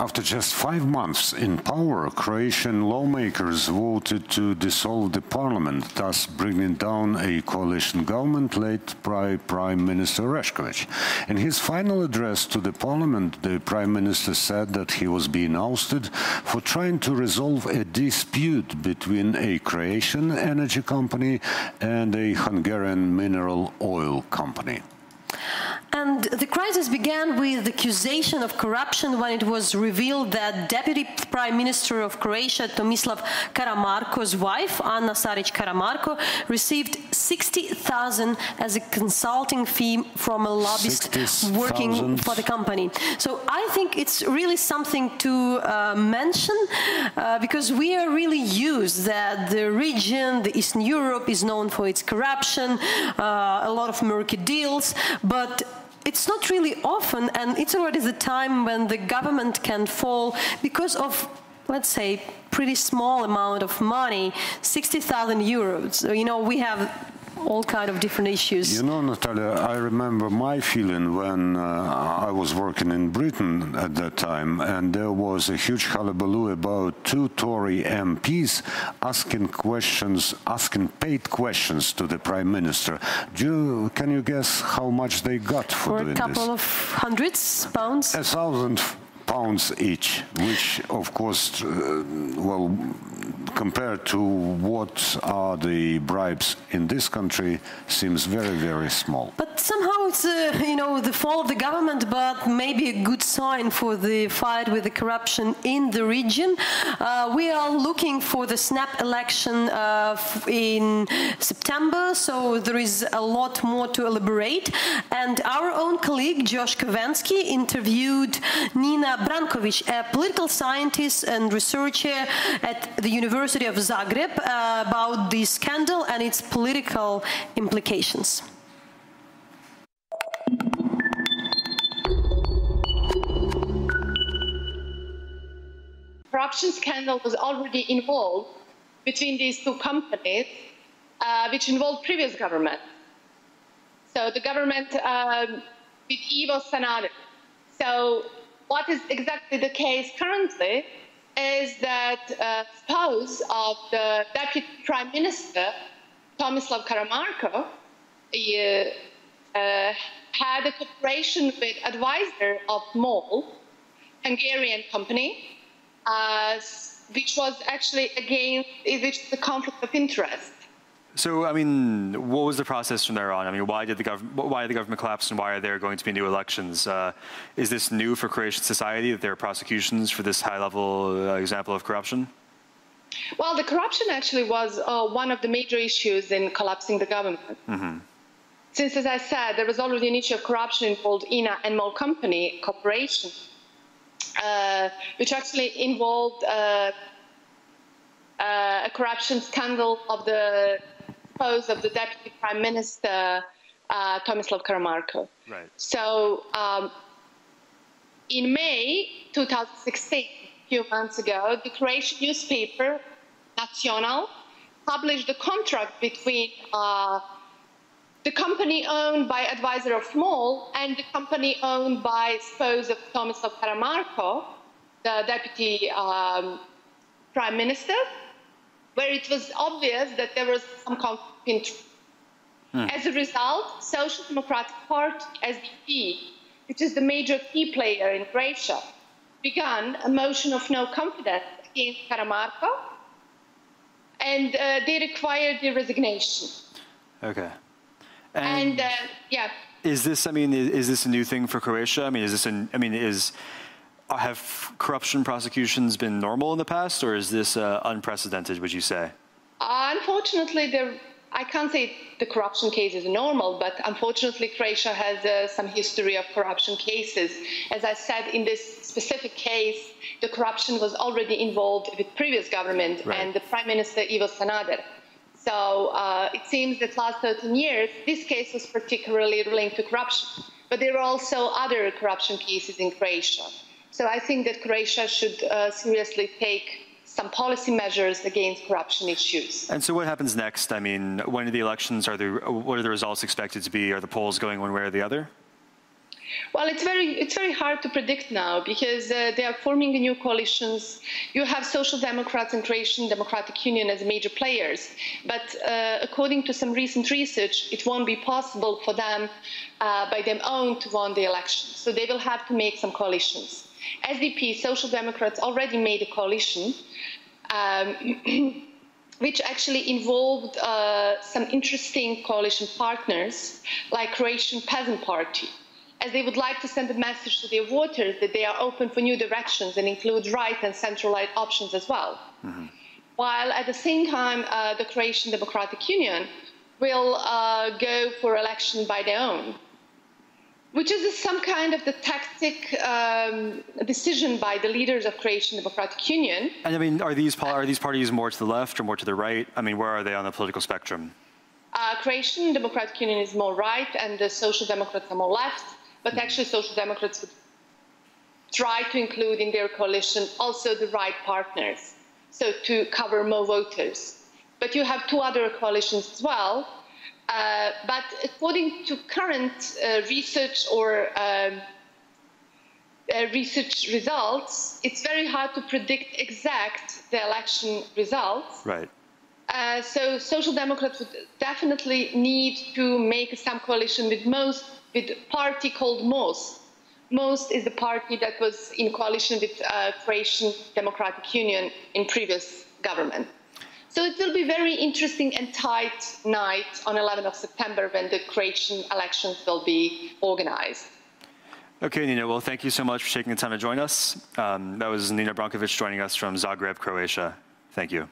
After just 5 months in power, Croatian lawmakers voted to dissolve the parliament, thus bringing down a coalition government led by Prime Minister Oreskovic. In his final address to the parliament, the Prime Minister said that he was being ousted for trying to resolve a dispute between a Croatian energy company and a Hungarian mineral oil company. And the crisis began with the accusation of corruption when it was revealed that Deputy Prime Minister of Croatia, Tomislav Karamarko's wife, Anna Saric Karamarko, received 60,000 as a consulting fee from a lobbyist working for the company. So I think it's really something to mention because we are really used that the region, the Eastern Europe, is known for its corruption, a lot of murky deals, but it's not really often, and it's already the time when the government can fall because of, let's say, pretty small amount of money, 60,000 euros. So, you know, we have all kind of different issues. You know, Natalia, I remember my feeling when I was working in Britain at that time, and there was a huge hullabaloo about 2 Tory MPs asking paid questions to the Prime Minister. Can you guess how much they got for doing this? For a couple of hundreds pounds? 1,000 pounds each, which, of course, well, compared to what are the bribes in this country, seems very, very small. But somehow it's, you know, the fall of the government, but maybe a good sign for the fight with the corruption in the region. We are looking for the snap election in September, so there is a lot more to elaborate. And our own colleague, Josh Kavensky, interviewed Nina Brankovic, a political scientist and researcher at the University of Zagreb, about this scandal and its political implications. Corruption scandal was already involved between these 2 companies, which involved previous government. So the government with Ivo Sanader. So what is exactly the case currently is that spouse of the Deputy Prime Minister, Tomislav Karamarko, had a cooperation with advisor of MOL, Hungarian company, which was actually which is a conflict of interest. So, I mean, what was the process from there on? I mean, why did the government collapse, and why are there going to be new elections? Is this new for Croatian society that there are prosecutions for this high-level example of corruption? Well, the corruption actually was one of the major issues in collapsing the government. Mm-hmm. Since, as I said, there was already an issue of corruption involved INA and MOL company corporation, which actually involved a corruption scandal of the spouse of the Deputy Prime Minister, Tomislav Karamarko. Right. So in May 2016, a few months ago, the Croatian newspaper, Nacional, published a contract between the company owned by advisor of MOL and the company owned by spouse of Tomislav Karamarko, the Deputy Prime Minister, where it was obvious that there was some conflict of interest. As a result, Social Democratic Party, SDP, which is the major key player in Croatia, began a motion of no confidence against Karamarko, and they required the resignation. Okay. And yeah. Is this? I mean, is this a new thing for Croatia? I mean, is this? Have corruption prosecutions been normal in the past, or is this unprecedented, would you say? Unfortunately, I can't say the corruption case is normal, but unfortunately, Croatia has some history of corruption cases. As I said, in this specific case, the corruption was already involved with previous government and the Prime Minister, Ivo Sanader. So it seems that last 13 years, this case was particularly linked to corruption. But there are also other corruption cases in Croatia. So I think that Croatia should seriously take some policy measures against corruption issues. And so what happens next? I mean, when are the elections? What are the results expected to be? Are the polls going one way or the other? Well, it's very hard to predict now because they are forming new coalitions. You have Social Democrats and Croatian Democratic Union as major players, but according to some recent research, it won't be possible for them by their own to win the election. So they will have to make some coalitions. SDP, Social Democrats, already made a coalition, which actually involved some interesting coalition partners, like Croatian Peasant Party, as they would like to send a message to their voters that they are open for new directions and include right and central-right options as well. Mm-hmm. While at the same time, the Croatian Democratic Union will go for election by their own, which is some kind of the tactic decision by the leaders of Croatian Democratic Union. And I mean, are these parties more to the left or more to the right? I mean, where are they on the political spectrum? Croatian Democratic Union is more right, and the Social Democrats are more left. But actually, Social Democrats would try to include in their coalition also the right partners, so to cover more voters. But you have two other coalitions as well. But according to current research or research results, it's very hard to predict the election results. Right. So Social Democrats would definitely need to make some coalition with a party called Most. Most is the party that was in coalition with Croatian Democratic Union in previous government. So it will be very interesting and tight night on 11th of September when the Croatian elections will be organized. Okay, Nina, well, thank you so much for taking the time to join us. That was Nina Brankovic joining us from Zagreb, Croatia. Thank you.